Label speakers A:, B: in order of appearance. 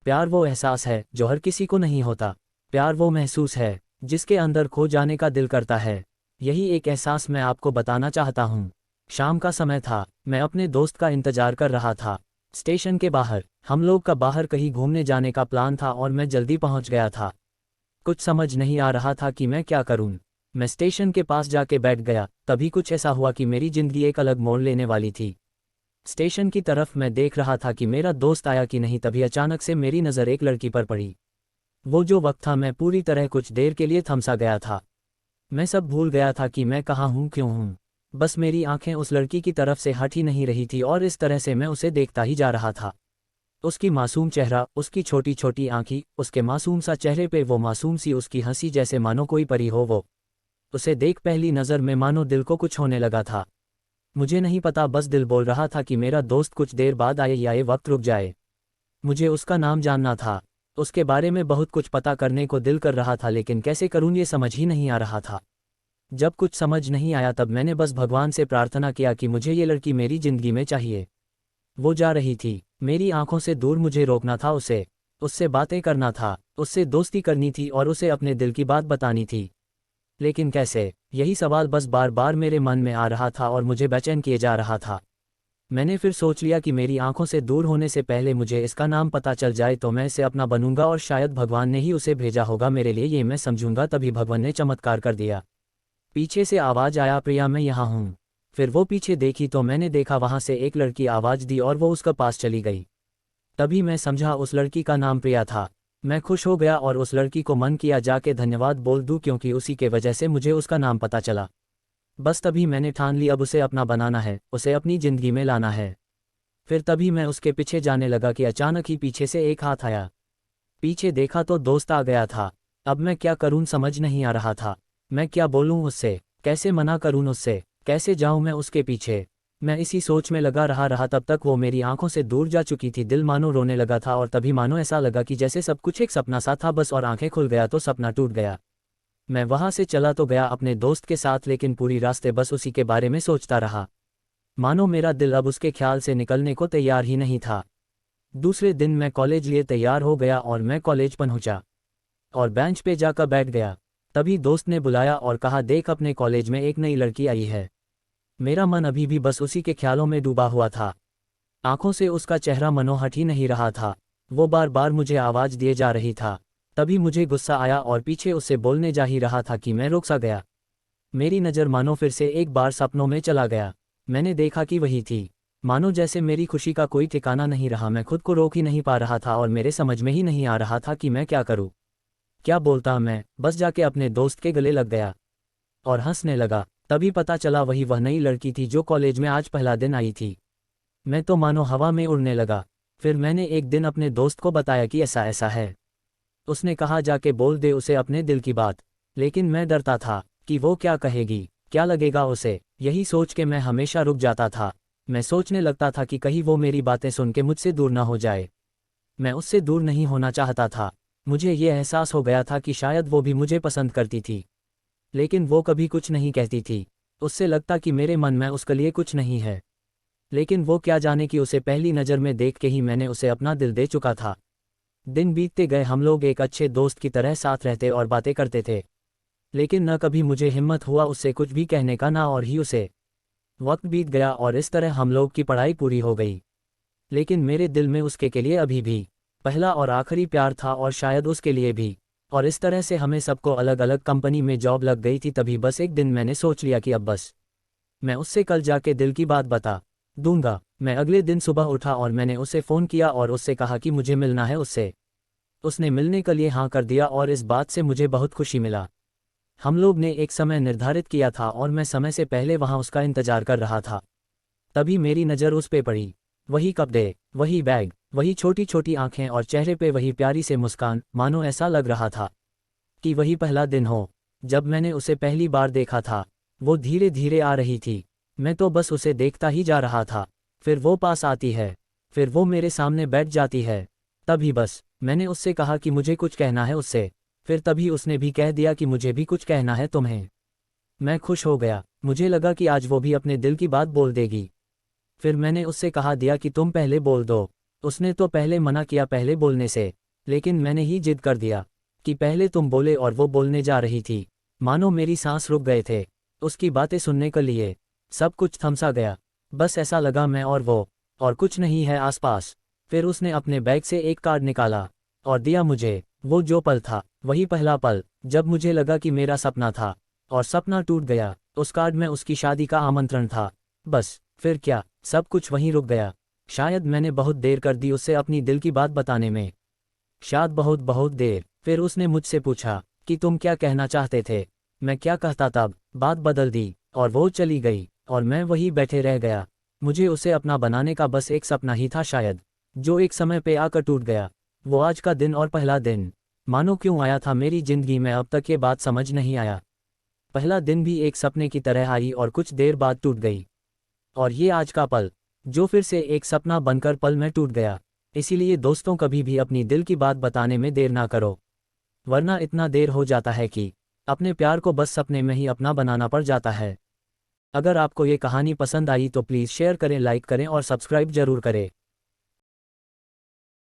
A: प्यार वो एहसास है जो हर किसी को नहीं होता। प्यार वो महसूस है जिसके अंदर खो जाने का दिल करता है। यही एक एहसास मैं आपको बताना चाहता हूँ। शाम का समय था, मैं अपने दोस्त का इंतजार कर रहा था। स्टेशन के बाहर हम लोग का बाहर कहीं घूमने जाने का प्लान था और मैं जल्दी पहुंच गया था। कुछ समझ नहीं आ रहा था कि मैं क्या करूं। मैं स्टेशन के पास जाके बैठ गया, तभी कुछ ऐसा हुआ कि मेरी जिंदगी एक अलग मोड़ लेने वाली थी। स्टेशन की तरफ मैं देख रहा था कि मेरा दोस्त आया कि नहीं, तभी अचानक से मेरी नज़र एक लड़की पर पड़ी। वो जो वक्त था, मैं पूरी तरह कुछ देर के लिए थमसा गया था। मैं सब भूल गया था कि मैं कहाँ हूँ, क्यों हूँ। बस मेरी आंखें उस लड़की की तरफ से हट ही नहीं रही थी और इस तरह से मैं उसे देखता ही जा रहा था। उसकी मासूम चेहरा, उसकी छोटी छोटी आंखें, उसके मासूम सा चेहरे पे वो मासूम सी उसकी हंसी, जैसे मानो कोई परी हो वो। उसे देख पहली नज़र में मानो दिल को कुछ होने लगा था। मुझे नहीं पता, बस दिल बोल रहा था कि मेरा दोस्त कुछ देर बाद आए या ये वक्त रुक जाए। मुझे उसका नाम जानना था, उसके बारे में बहुत कुछ पता करने को दिल कर रहा था, लेकिन कैसे करूं ये समझ ही नहीं आ रहा था। जब कुछ समझ नहीं आया तब मैंने बस भगवान से प्रार्थना किया कि मुझे ये लड़की मेरी जिंदगी में चाहिए। वो जा रही थी, मेरी आंखों से दूर, मुझे रोकना था उसे। उससे बातें करना था, उससे दोस्ती करनी थी और उसे अपने दिल की बात बतानी थी। लेकिन कैसे, यही सवाल बस बार बार मेरे मन में आ रहा था और मुझे बेचैन किए जा रहा था। मैंने फिर सोच लिया कि मेरी आंखों से दूर होने से पहले मुझे इसका नाम पता चल जाए तो मैं इसे अपना बनूंगा और शायद भगवान ने ही उसे भेजा होगा मेरे लिए, ये मैं समझूंगा। तभी भगवान ने चमत्कार कर दिया। पीछे से आवाज आया, प्रिया मैं यहाँ हूँ। फिर वो पीछे देखी तो मैंने देखा वहां से एक लड़की आवाज दी और वो उसका पास चली गई। तभी मैं समझा उस लड़की का नाम प्रिया था। मैं खुश हो गया और उस लड़की को मन किया जाके धन्यवाद बोल दूं, क्योंकि उसी के वजह से मुझे उसका नाम पता चला। बस तभी मैंने ठान ली, अब उसे अपना बनाना है, उसे अपनी जिंदगी में लाना है। फिर तभी मैं उसके पीछे जाने लगा कि अचानक ही पीछे से एक हाथ आया। पीछे देखा तो दोस्त आ गया था। अब मैं क्या करूं समझ नहीं आ रहा था। मैं क्या बोलूं उससे, कैसे मना करूं उससे, कैसे जाऊं मैं उसके पीछे। मैं इसी सोच में लगा रहा तब तक वो मेरी आंखों से दूर जा चुकी थी। दिल मानो रोने लगा था और तभी मानो ऐसा लगा कि जैसे सब कुछ एक सपना सा था बस, और आंखें खुल गया तो सपना टूट गया। मैं वहां से चला तो गया अपने दोस्त के साथ, लेकिन पूरी रास्ते बस उसी के बारे में सोचता रहा। मानो मेरा दिल अब उसके ख्याल से निकलने को तैयार ही नहीं था। दूसरे दिन मैं कॉलेज लिए तैयार हो गया और मैं कॉलेज पहुंचा और बेंच पे जाकर बैठ गया। तभी दोस्त ने बुलाया और कहा, देख अपने कॉलेज में एक नई लड़की आई है। मेरा मन अभी भी बस उसी के ख्यालों में डूबा हुआ था। आंखों से उसका चेहरा मनो हट ही नहीं रहा था। वो बार बार मुझे आवाज दिए जा रही था। तभी मुझे गुस्सा आया और पीछे उससे बोलने जा ही रहा था कि मैं रुक सा गया। मेरी नज़र मानो फिर से एक बार सपनों में चला गया। मैंने देखा कि वही थी। मानो जैसे मेरी खुशी का कोई ठिकाना नहीं रहा, मैं खुद को रोक ही नहीं पा रहा था और मेरे समझ में ही नहीं आ रहा था कि मैं क्या करूं, क्या बोलता। मैं बस जाके अपने दोस्त के गले लग गया और हंसने लगा। तभी पता चला वही वह नई लड़की थी जो कॉलेज में आज पहला दिन आई थी। मैं तो मानो हवा में उड़ने लगा। फिर मैंने एक दिन अपने दोस्त को बताया कि ऐसा ऐसा है। उसने कहा, जाके बोल दे उसे अपने दिल की बात। लेकिन मैं डरता था कि वो क्या कहेगी, क्या लगेगा उसे। यही सोच के मैं हमेशा रुक जाता था। मैं सोचने लगता था कि कहीं वो मेरी बातें सुन के मुझसे दूर ना हो जाए। मैं उससे दूर नहीं होना चाहता था। मुझे ये एहसास हो गया था कि शायद वो भी मुझे पसंद करती थी, लेकिन वो कभी कुछ नहीं कहती थी। उससे लगता कि मेरे मन में उसके लिए कुछ नहीं है। लेकिन वो क्या जाने कि उसे पहली नज़र में देख के ही मैंने उसे अपना दिल दे चुका था। दिन बीतते गए, हम लोग एक अच्छे दोस्त की तरह साथ रहते और बातें करते थे। लेकिन न कभी मुझे हिम्मत हुआ उससे कुछ भी कहने का, ना और ही उसे। वक्त बीत गया और इस तरह हम लोग की पढ़ाई पूरी हो गई। लेकिन मेरे दिल में उसके के लिए अभी भी पहला और आखिरी प्यार था, और शायद उसके लिए भी। और इस तरह से हमें सबको अलग अलग कंपनी में जॉब लग गई थी। तभी बस एक दिन मैंने सोच लिया कि अब बस मैं उससे कल जाके दिल की बात बता दूंगा। मैं अगले दिन सुबह उठा और मैंने उसे फ़ोन किया और उससे कहा कि मुझे मिलना है उससे। उसने मिलने के लिए हाँ कर दिया और इस बात से मुझे बहुत खुशी मिला। हम लोग ने एक समय निर्धारित किया था और मैं समय से पहले वहाँ उसका इंतजार कर रहा था। तभी मेरी नज़र उस पे पड़ी। वही कपड़े, वही बैग, वही छोटी छोटी आंखें और चेहरे पे वही प्यारी से मुस्कान। मानो ऐसा लग रहा था कि वही पहला दिन हो जब मैंने उसे पहली बार देखा था। वो धीरे धीरे आ रही थी। मैं तो बस उसे देखता ही जा रहा था। फिर वो पास आती है, फिर वो मेरे सामने बैठ जाती है। तभी बस मैंने उससे कहा कि मुझे कुछ कहना है उससे। फिर तभी उसने भी कह दिया कि मुझे भी कुछ कहना है तुम्हें। मैं खुश हो गया। मुझे लगा कि आज वो भी अपने दिल की बात बोल देगी। फिर मैंने उससे कहा दिया कि तुम पहले बोल दो। उसने तो पहले मना किया पहले बोलने से, लेकिन मैंने ही जिद कर दिया कि पहले तुम बोले और वो बोलने जा रही थी। मानो मेरी सांस रुक गए थे उसकी बातें सुनने के लिए। सब कुछ थमसा गया, बस ऐसा लगा मैं और वो, और कुछ नहीं है आसपास। फिर उसने अपने बैग से एक कार्ड निकाला और दिया मुझे। वो जो पल था वही पहला पल जब मुझे लगा कि मेरा सपना था और सपना टूट गया। उस कार्ड में उसकी शादी का आमंत्रण था। बस फिर क्या, सब कुछ वहीं रुक गया। शायद मैंने बहुत देर कर दी उससे अपनी दिल की बात बताने में, शायद बहुत बहुत देर। फिर उसने मुझसे पूछा कि तुम क्या कहना चाहते थे। मैं क्या कहता, तब बात बदल दी और वो चली गई और मैं वहीं बैठे रह गया। मुझे उसे अपना बनाने का बस एक सपना ही था शायद, जो एक समय पे आकर टूट गया। वो आज का दिन और पहला दिन, मानो क्यों आया था मेरी जिंदगी में अब तक ये बात समझ नहीं आया। पहला दिन भी एक सपने की तरह आई और कुछ देर बाद टूट गई। और ये आज का पल, जो फिर से एक सपना बनकर पल में टूट गया। इसीलिए दोस्तों, कभी भी अपनी दिल की बात बताने में देर ना करो, वरना इतना देर हो जाता है कि अपने प्यार को बस सपने में ही अपना बनाना पड़ जाता है। अगर आपको ये कहानी पसंद आई तो प्लीज़ शेयर करें, लाइक करें और सब्सक्राइब जरूर करें।